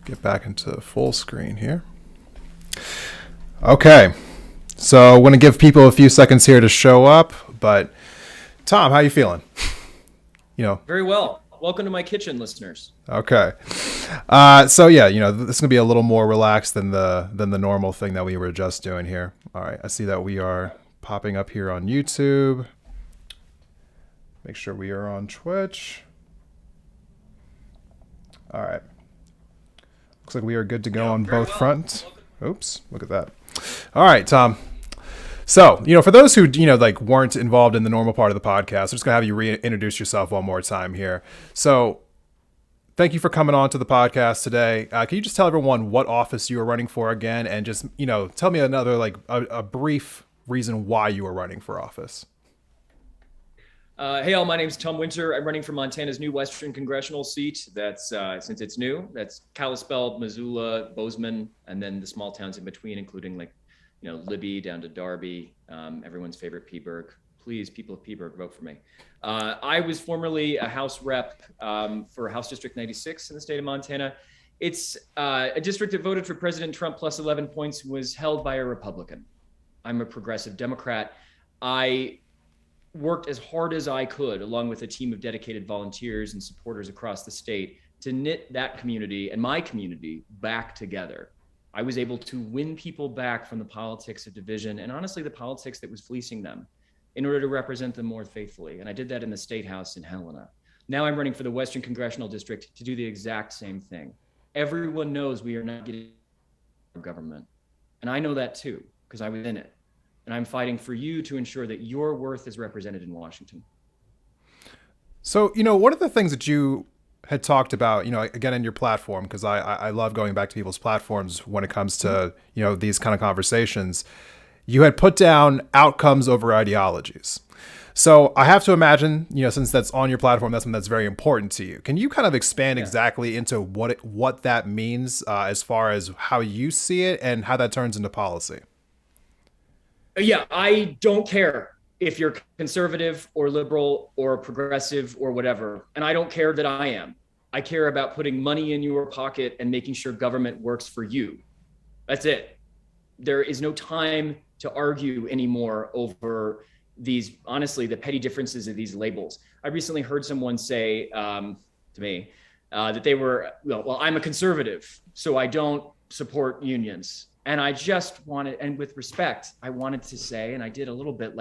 get back into full screen here. Okay, so I want to give people a few seconds here to show up, but Tom, how you feeling? Very well. Welcome to my kitchen, listeners. Okay. So yeah, this is gonna be a little more relaxed than the normal thing that we were just doing here. All right, I see that we are popping up here on YouTube. Make sure we are on Twitch. All right. Looks like we are good to go on both fronts. Oops, look at that. All right, Tom. So, for those who, weren't involved in the normal part of the podcast, I'm just going to have you reintroduce yourself one more time here. So, thank you for coming on to the podcast today. Can you just tell everyone what office you are running for again, and just, tell me another, a brief reason why you are running for office? Hey all, my name's Tom Winter. I'm running for Montana's new Western Congressional seat. That's, since it's new, that's Kalispell, Missoula, Bozeman, and then the small towns in between, including Libby down to Darby, everyone's favorite Peaburg. Please, people of Peaburg, vote for me. I was formerly a House rep for House District 96 in the state of Montana. It's a district that voted for President Trump plus 11 points, was held by a Republican. I'm a progressive Democrat. I worked as hard as I could, along with a team of dedicated volunteers and supporters across the state, to knit that community and my community back together. I was able to win people back from the politics of division and honestly the politics that was fleecing them in order to represent them more faithfully. And I did that in the State House in Helena. Now I'm running for the Western Congressional District to do the exact same thing. Everyone knows we are not getting government. And I know that too, because I was in it. And I'm fighting for you to ensure that your worth is represented in Washington. So, one of the things that you had talked about, again, in your platform, because I love going back to people's platforms when it comes to, these kind of conversations, you had put down outcomes over ideologies. So I have to imagine, since that's on your platform, that's something that's very important to you. Can you kind of expand exactly into what that means as far as how you see it and how that turns into policy? Yeah, I don't care if you're conservative or liberal or progressive or whatever. And I don't care that I am. I care about putting money in your pocket and making sure government works for you. That's it. There is no time to argue anymore over these, honestly, the petty differences of these labels. I recently heard someone say to me that they were, well, I'm a conservative, so I don't support unions. And I just wanted, and with respect, I wanted to say, and I did a little bit,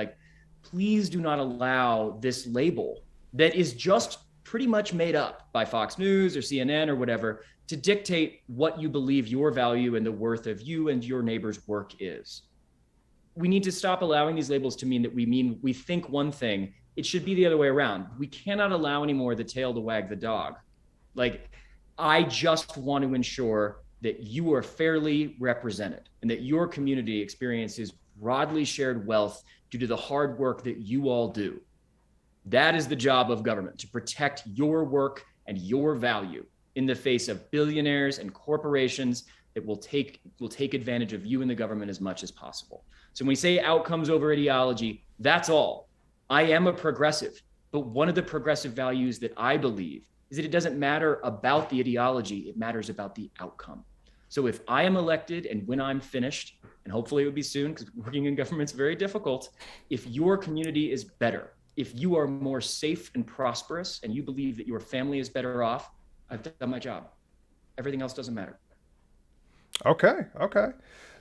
please do not allow this label that is just pretty much made up by Fox News or CNN or whatever to dictate what you believe your value and the worth of you and your neighbor's work is. We need to stop allowing these labels to mean that we think one thing. It should be the other way around. We cannot allow anymore the tail to wag the dog. I just want to ensure that you are fairly represented and that your community experiences broadly shared wealth due to the hard work that you all do. That is the job of government, to protect your work and your value in the face of billionaires and corporations that will take advantage of you and the government as much as possible. So when we say outcomes over ideology, that's all. I am a progressive, but one of the progressive values that I believe is that it doesn't matter about the ideology, it matters about the outcome. So if I am elected and when I'm finished, and hopefully it would be soon because working in government is very difficult, if your community is better, if you are more safe and prosperous and you believe that your family is better off, I've done my job. Everything else doesn't matter. Okay.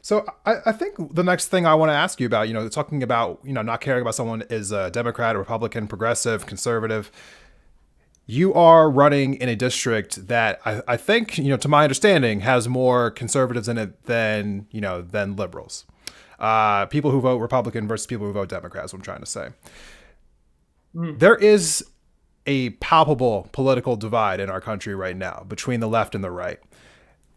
So I think the next thing I want to ask you about, talking about, not caring about someone is a Democrat, Republican, progressive, conservative. You are running in a district that I think, to my understanding, has more conservatives in it than liberals. People who vote Republican versus people who vote Democrat is what I'm trying to say. There is a palpable political divide in our country right now between the left and the right.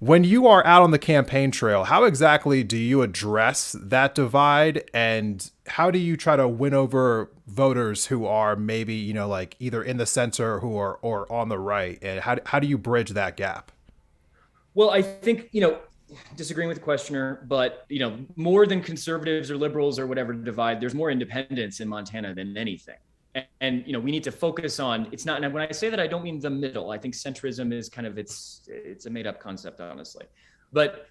When you are out on the campaign trail, how exactly do you address that divide, and how do you try to win over voters who are maybe, either in the center or on the right, and how do you bridge that gap? Well, I think, disagreeing with the questioner, but, more than conservatives or liberals or whatever divide, there's more independents in Montana than anything. And we need to focus on, it's not, and when I say that, I don't mean the middle. I think centrism is kind of, it's a made up concept, honestly. But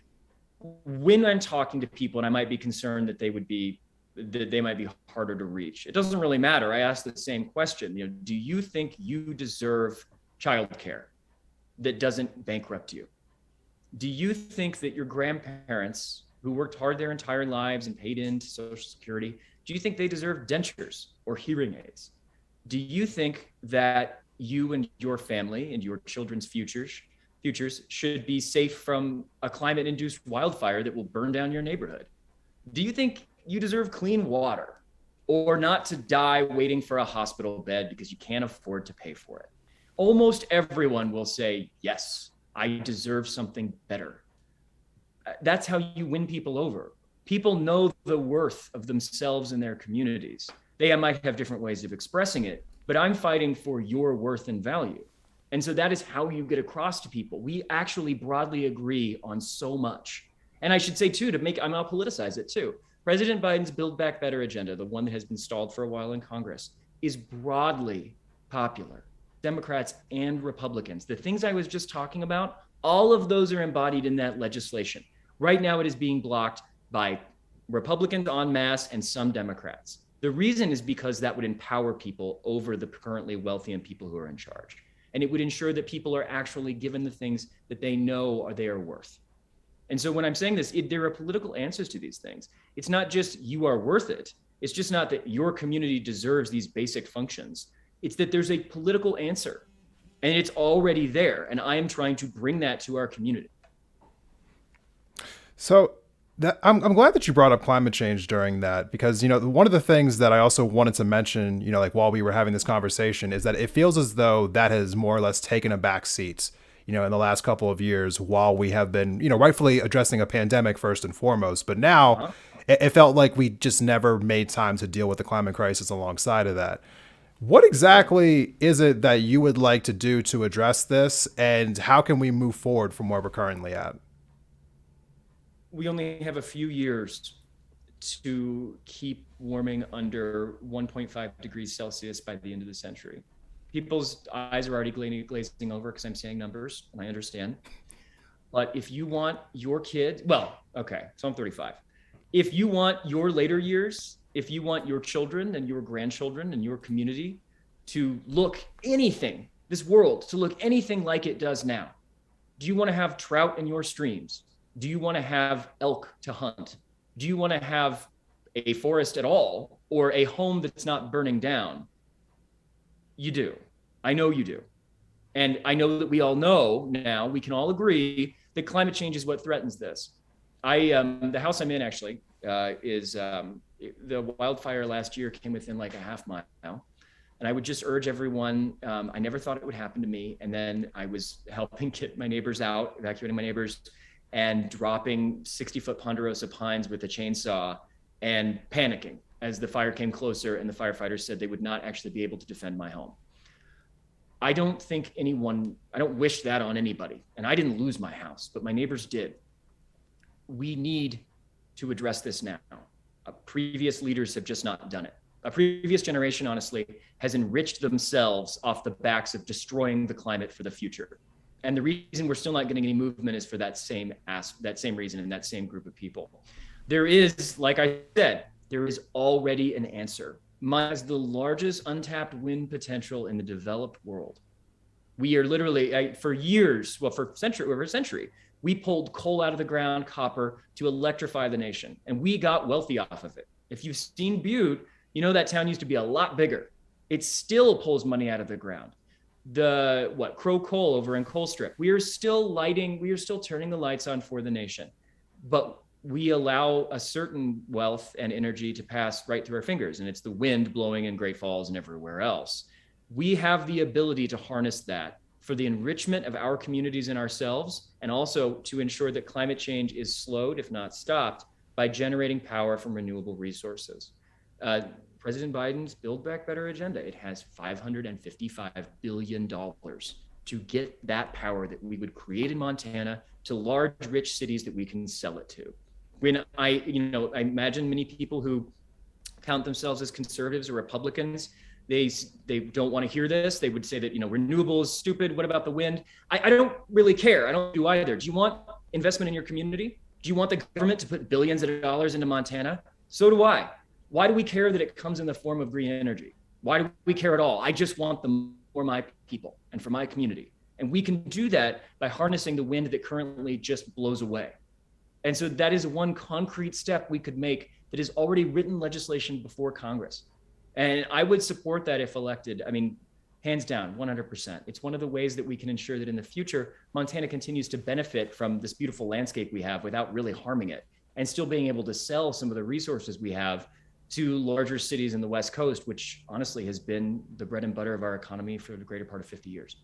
when I'm talking to people, and I might be concerned that they might be harder to reach, it doesn't really matter. I ask the same question. Do you think you deserve childcare that doesn't bankrupt you? Do you think that your grandparents who worked hard their entire lives and paid into Social Security, do you think they deserve dentures or hearing aids? Do you think that you and your family and your children's futures should be safe from a climate-induced wildfire that will burn down your neighborhood? Do you think you deserve clean water, or not to die waiting for a hospital bed because you can't afford to pay for it? Almost everyone will say, yes, I deserve something better. That's how you win people over. People know the worth of themselves and their communities. They might have different ways of expressing it, but I'm fighting for your worth and value. And so that is how you get across to people. We actually broadly agree on so much. And I should say too, I'll politicize it too. President Biden's Build Back Better agenda, the one that has been stalled for a while in Congress, is broadly popular. Democrats and Republicans. The things I was just talking about, all of those are embodied in that legislation. Right now, it is being blocked by Republicans en masse and some Democrats. The reason is because that would empower people over the currently wealthy and people who are in charge. And it would ensure that people are actually given the things that they know they are worth. And so when I'm saying this, there are political answers to these things. It's not just you are worth it. It's just not that your community deserves these basic functions. It's that there's a political answer, and it's already there. And I am trying to bring that to our community. So I'm glad that you brought up climate change during that, because, one of the things that I also wanted to mention, like while we were having this conversation, is that it feels as though that has more or less taken a back seat, in the last couple of years, while we have been, rightfully addressing a pandemic first and foremost. But now it felt like we just never made time to deal with the climate crisis alongside of that. What exactly is it that you would like to do to address this, and how can we move forward from where we're currently at? We only have a few years to keep warming under 1.5 degrees Celsius by the end of the century. People's eyes are already glazing over because I'm saying numbers, and I understand. But if you want your kid, so I'm 35. If you want your later years, if you want your children and your grandchildren and your community to look this world to look anything like it does now, do you want to have trout in your streams? Do you want to have elk to hunt? Do you want to have a forest at all, or a home that's not burning down? You do. I know you do. And I know that we all know now, we can all agree that climate change is what threatens this. The house I'm in actually is the wildfire last year came within like a half mile. And I would just urge everyone, I never thought it would happen to me. And then I was helping get my neighbors out, evacuating my neighbors, and dropping 60-foot ponderosa pines with a chainsaw and panicking as the fire came closer and the firefighters said they would not actually be able to defend my home. I don't wish that on anybody. And I didn't lose my house, but my neighbors did. We need to address this now. Previous leaders have just not done it. A previous generation, honestly, has enriched themselves off the backs of destroying the climate for the future. And the reason we're still not getting any movement is for that same reason and that same group of people. There is, like I said, there is already an answer. Mine is the largest untapped wind potential in the developed world. We are literally, for years, over a century, we pulled coal out of the ground, copper, to electrify the nation. And we got wealthy off of it. If you've seen Butte, you know that town used to be a lot bigger. It still pulls money out of the ground. Crow Coal over in Colstrip. We are still turning the lights on for the nation. But we allow a certain wealth and energy to pass right through our fingers, and it's the wind blowing in Great Falls and everywhere else. We have the ability to harness that for the enrichment of our communities and ourselves, and also to ensure that climate change is slowed, if not stopped, by generating power from renewable resources. President Biden's Build Back Better agenda, it has $555 billion to get that power that we would create in Montana to large, rich cities that we can sell it to. When I imagine many people who count themselves as conservatives or Republicans, They don't want to hear this. They would say that, renewable is stupid. What about the wind? I don't really care. I don't do either. Do you want investment in your community? Do you want the government to put billions of dollars into Montana? So do I. Why do we care that it comes in the form of green energy? Why do we care at all? I just want them for my people and for my community. And we can do that by harnessing the wind that currently just blows away. And so that is one concrete step we could make that is already written legislation before Congress. And I would support that if elected. I mean, hands down, 100%. It's one of the ways that we can ensure that in the future, Montana continues to benefit from this beautiful landscape we have without really harming it, and still being able to sell some of the resources we have to larger cities in the West Coast, which honestly has been the bread and butter of our economy for the greater part of 50 years.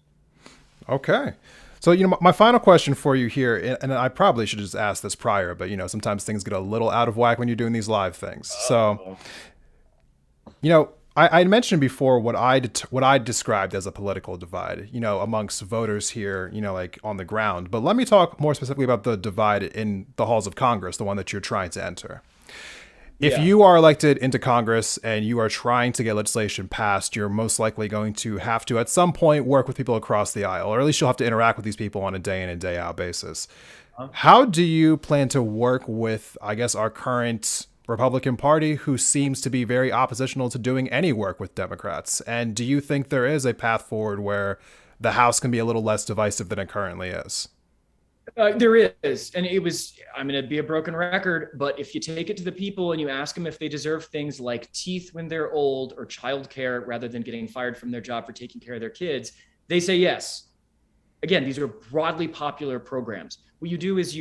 Okay. So, my final question for you here, and I probably should just ask this prior, but, sometimes things get a little out of whack when you're doing these live things. So, I mentioned before what I described as a political divide, amongst voters here, like on the ground. But let me talk more specifically about the divide in the halls of Congress, the one that you're trying to enter. If you are elected into Congress and you are trying to get legislation passed, you're most likely going to have to, at some point, work with people across the aisle, or at least you'll have to interact with these people on a day in and day out basis. How do you plan to work with, I guess, our current Republican Party, who seems to be very oppositional to doing any work with Democrats? And do you think there is a path forward where the House can be a little less divisive than it currently is? There is. And I'm going to be a broken record, but if you take it to the people and you ask them if they deserve things like teeth when they're old or childcare rather than getting fired from their job for taking care of their kids, they say yes. Again, these are broadly popular programs. What you do is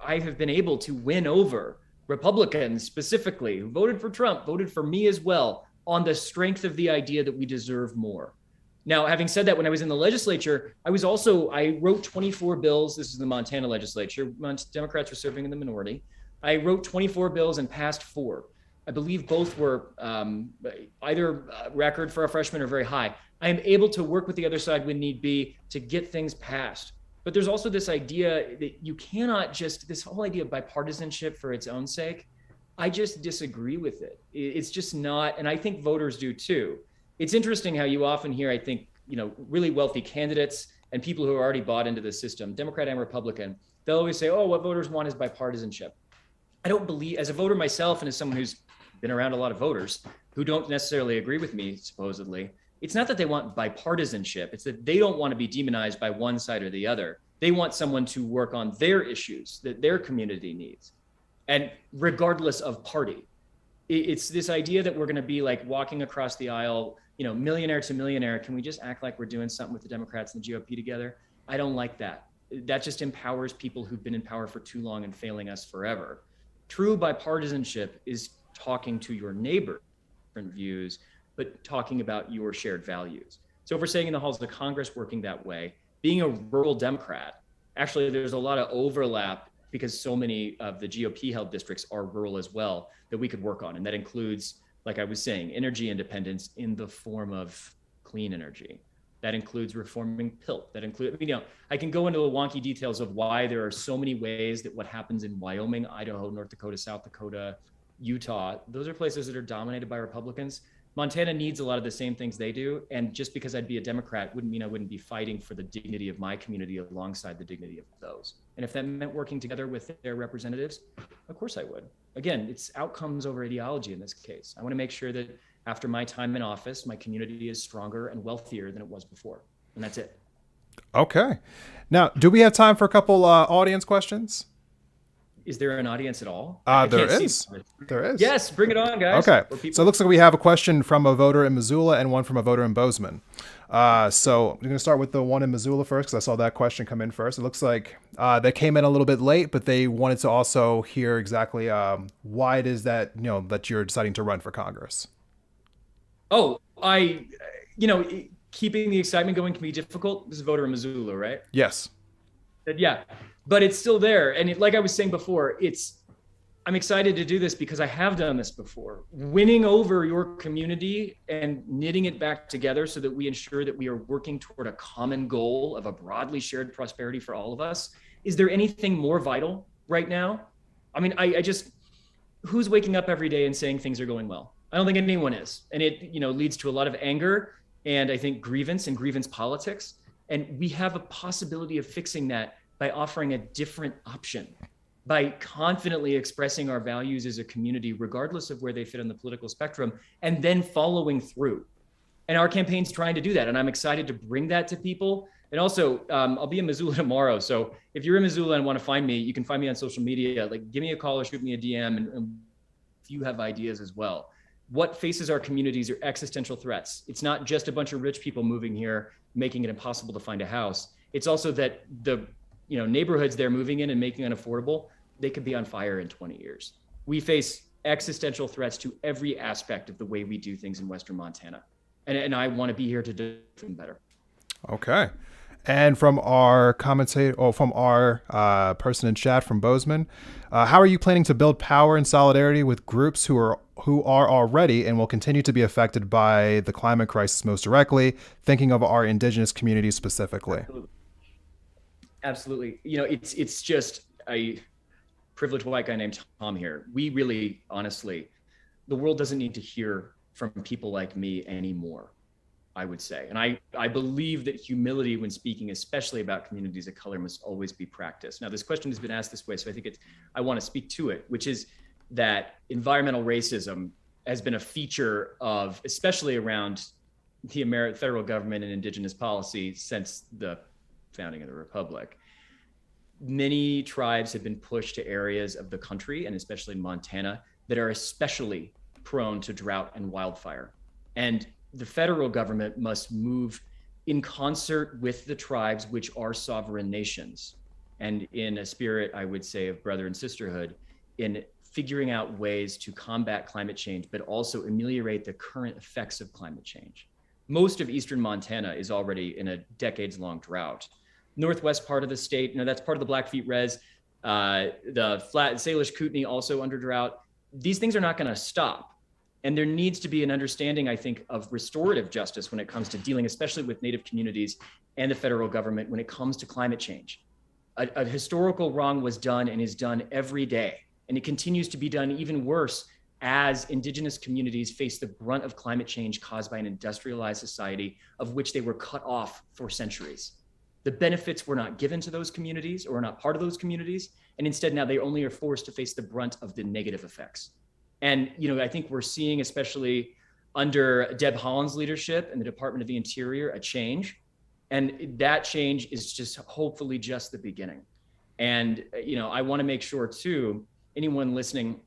I have been able to win over Republicans specifically who voted for Trump, voted for me as well, on the strength of the idea that we deserve more. Now, having said that, when I was in the legislature, I wrote 24 bills. This is the Montana legislature. Democrats were serving in the minority. I wrote 24 bills and passed 4. I believe both were either record for a freshman or very high. I am able to work with the other side when need be to get things passed. But there's also this idea that you cannot this whole idea of bipartisanship for its own sake. I just disagree with it. It's just not, and I think voters do too. It's interesting how you often hear, I think, really wealthy candidates and people who are already bought into the system, Democrat and Republican, they'll always say, oh, what voters want is bipartisanship. I don't believe, as a voter myself and as someone who's been around a lot of voters who don't necessarily agree with me, supposedly, it's not that they want bipartisanship. It's that they don't want to be demonized by one side or the other. They want someone to work on their issues that their community needs. And regardless of party, it's this idea that we're going to be like walking across the aisle, millionaire to millionaire. Can we just act like we're doing something with the Democrats and the GOP together? I don't like that. That just empowers people who've been in power for too long and failing us forever. True bipartisanship is talking to your neighbor, different views, but talking about your shared values. So if we're saying in the halls of Congress working that way, being a rural Democrat, actually there's a lot of overlap because so many of the GOP held districts are rural as well that we could work on. And that includes, like I was saying, energy independence in the form of clean energy. That includes reforming PILT. That includes, I can go into the wonky details of why there are so many ways that what happens in Wyoming, Idaho, North Dakota, South Dakota, Utah, those are places that are dominated by Republicans. Montana needs a lot of the same things they do. And just because I'd be a Democrat wouldn't mean I wouldn't be fighting for the dignity of my community alongside the dignity of those. And if that meant working together with their representatives, of course I would. Again, it's outcomes over ideology in this case. I want to make sure that after my time in office, my community is stronger and wealthier than it was before. And that's it. Okay. Now, do we have time for a couple audience questions? Is there an audience at all? There is. There is. Yes, bring it on, guys. Okay. So it looks like we have a question from a voter in Missoula and one from a voter in Bozeman. So I'm going to start with the one in Missoula first because I saw that question come in first. It looks like they came in a little bit late, but they wanted to also hear exactly why it is that, that you're deciding to run for Congress. Oh, keeping the excitement going can be difficult. This is a voter in Missoula, right? Yes. Yeah, but it's still there. And like I was saying before, I'm excited to do this because I have done this before. Winning over your community and knitting it back together so that we ensure that we are working toward a common goal of a broadly shared prosperity for all of us. Is there anything more vital right now? I mean, who's waking up every day and saying things are going well? I don't think anyone is. And it, leads to a lot of anger and I think grievance and grievance politics. And we have a possibility of fixing that by offering a different option, by confidently expressing our values as a community, regardless of where they fit on the political spectrum, and then following through. And our campaign's trying to do that. And I'm excited to bring that to people. And also, I'll be in Missoula tomorrow. So if you're in Missoula and want to find me, you can find me on social media. Like, give me a call or shoot me a DM. And if you have ideas as well, what faces our communities are existential threats. It's not just a bunch of rich people moving here, making it impossible to find a house. It's also that the neighborhoods they're moving in and making unaffordable, they could be on fire in 20 years. We face existential threats to every aspect of the way we do things in Western Montana. And I want to be here to do them better. Okay. And from our commentator, or from our person in chat from Bozeman, how are you planning to build power and solidarity with groups who are already and will continue to be affected by the climate crisis most directly? Thinking of our indigenous communities specifically. Absolutely. It's just a privileged white guy named Tom here. We really, honestly, the world doesn't need to hear from people like me anymore, I would say. And I believe that humility when speaking, especially about communities of color, must always be practiced. Now, this question has been asked this way, so I think I want to speak to it, which is that environmental racism has been a feature of, especially around the federal government and indigenous policy since the founding of the Republic. Many tribes have been pushed to areas of the country, and especially in Montana, that are especially prone to drought and wildfire. And the federal government must move in concert with the tribes, which are sovereign nations, and in a spirit, I would say, of brother and sisterhood, in figuring out ways to combat climate change, but also ameliorate the current effects of climate change. Most of eastern Montana is already in a decades-long drought. Northwest part of the state, that's part of the Blackfeet Res, the Flat Salish Kootenai also under drought. These things are not going to stop. And there needs to be an understanding, I think, of restorative justice when it comes to dealing, especially with Native communities and the federal government when it comes to climate change. A historical wrong was done and is done every day. And it continues to be done even worse as indigenous communities face the brunt of climate change caused by an industrialized society of which they were cut off for centuries. The benefits were not given to those communities or are not part of those communities. And instead now they only are forced to face the brunt of the negative effects. And, I think we're seeing, especially under Deb Haaland's leadership and the Department of the Interior, a change. And that change is just hopefully just the beginning. And, I want to make sure too, anyone listening,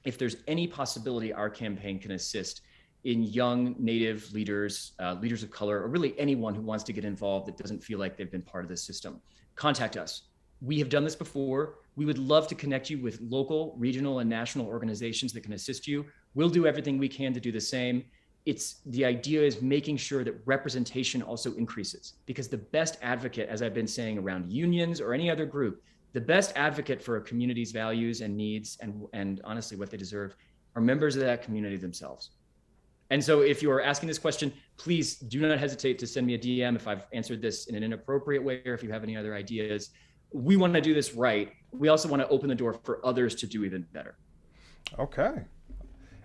if there's any possibility our campaign can assist in young Native leaders, leaders of color, or really anyone who wants to get involved that doesn't feel like they've been part of this system, contact us. We have done this before. We would love to connect you with local, regional, and national organizations that can assist you. We'll do everything we can to do the same. The idea is making sure that representation also increases, because the best advocate, as I've been saying, around unions or any other group, the best advocate for a community's values and needs and honestly what they deserve are members of that community themselves. And so if you're asking this question, please do not hesitate to send me a DM if I've answered this in an inappropriate way or if you have any other ideas. We want to do this right. We also want to open the door for others to do even better. Okay.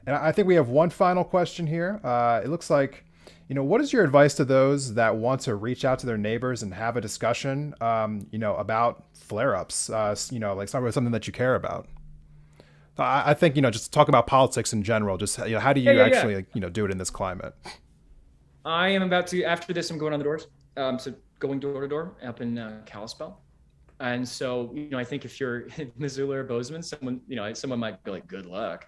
And I think we have one final question here. It looks like, what is your advice to those that want to reach out to their neighbors and have a discussion, about flare-ups, like something that you care about? I think, just talk about politics in general. Just, how do you actually, do it in this climate? I am about to, after this, I'm going on the doors. So going door to door up in Kalispell. And so, I think if you're in Missoula or Bozeman, someone might be like, good luck.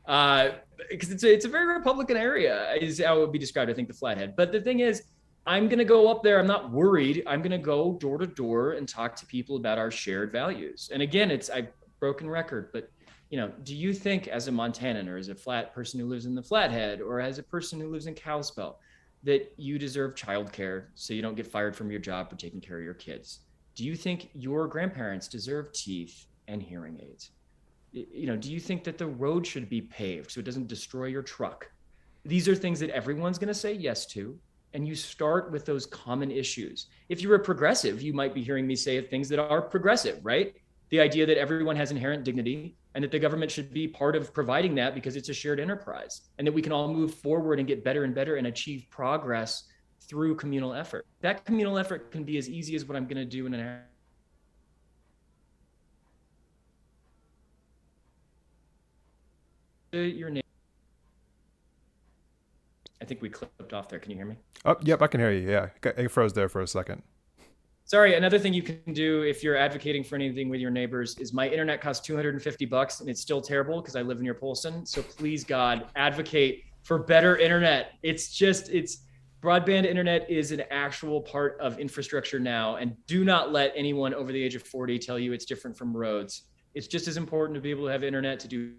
Because it's a very Republican area is how it would be described, I think, the Flathead. But the thing is, I'm going to go up there. I'm not worried. I'm going to go door to door and talk to people about our shared values. And again, it's a broken record, but do you think as a Montanan or as a flat person who lives in the Flathead or as a person who lives in Kalispell that you deserve childcare so you don't get fired from your job for taking care of your kids? Do you think your grandparents deserve teeth and hearing aids? Do you think that the road should be paved so it doesn't destroy your truck? These are things that everyone's going to say yes to. And you start with those common issues. If you're a progressive, you might be hearing me say things that are progressive, right? The idea that everyone has inherent dignity, and that the government should be part of providing that because it's a shared enterprise, and that we can all move forward and get better and better and achieve progress through communal effort. That communal effort can be as easy as what I'm going to do in an hour. Your name. I think we clipped off there. Can you hear me? Oh, yep, I can hear you. Yeah, it froze there for a second. Sorry, another thing you can do if you're advocating for anything with your neighbors is my internet costs $250 and it's still terrible because I live near Polson. So please, God, advocate for better internet. It's broadband internet is an actual part of infrastructure now. And do not let anyone over the age of 40 tell you it's different from roads. It's just as important to be able to have internet to do your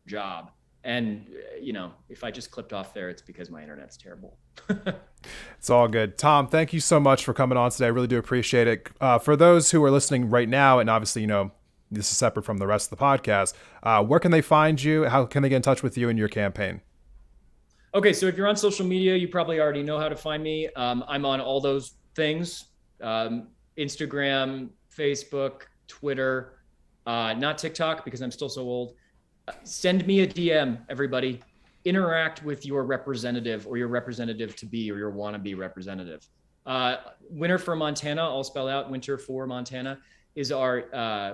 job. And, if I just clipped off there, it's because my internet's terrible. It's all good. Tom, thank you so much for coming on today. I really do appreciate it. For those who are listening right now, and obviously, this is separate from the rest of the podcast, where can they find you? How can they get in touch with you and your campaign? Okay, so if you're on social media, you probably already know how to find me. I'm on all those things, Instagram, Facebook, Twitter, not TikTok because I'm still so old. Send me a DM, everybody. Interact with your representative or your representative to be or your wannabe representative. Winter for Montana, all spell out, Winter for Montana is our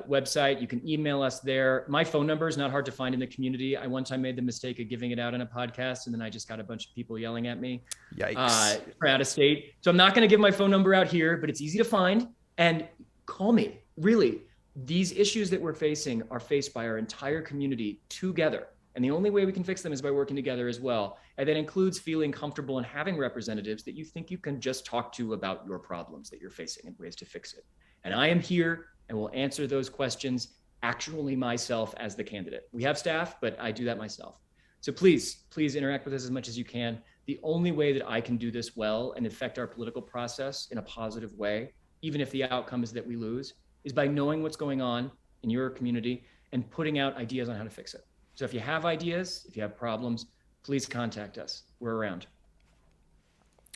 website. You can email us there. My phone number is not hard to find in the community. I one time made the mistake of giving it out in a podcast, and then I just got a bunch of people yelling at me. Yikes. From out of state. So I'm not going to give my phone number out here, but it's easy to find. And call me, really. These issues that we're facing are faced by our entire community together. And the only way we can fix them is by working together as well. And that includes feeling comfortable and having representatives that you think you can just talk to about your problems that you're facing and ways to fix it. And I am here and will answer those questions actually myself as the candidate. We have staff, but I do that myself. So please interact with us as much as you can. The only way that I can do this well and affect our political process in a positive way, even if the outcome is that we lose, is by knowing what's going on in your community and putting out ideas on how to fix it. So if you have ideas, if you have problems, please contact us. We're around.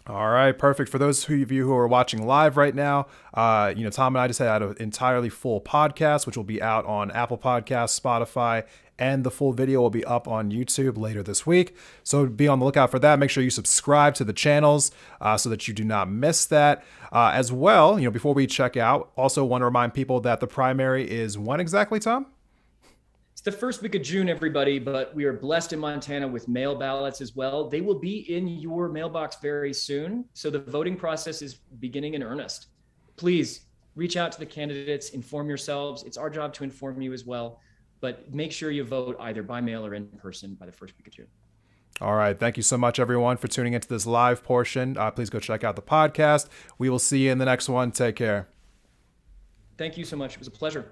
All right, perfect. For those of you who are watching live right now, Tom and I just had an entirely full podcast, which will be out on Apple Podcasts, Spotify, and the full video will be up on YouTube later this week. So be on the lookout for that. Make sure you subscribe to the channels so that you do not miss that. As well, before we check out, also want to remind people that the primary is when exactly, Tom? It's the first week of June, everybody, but we are blessed in Montana with mail ballots as well. They will be in your mailbox very soon. So the voting process is beginning in earnest. Please reach out to the candidates, inform yourselves. It's our job to inform you as well, but make sure you vote either by mail or in person by the first week of June. All right. Thank you so much, everyone, for tuning into this live portion. Please go check out the podcast. We will see you in the next one. Take care. Thank you so much. It was a pleasure.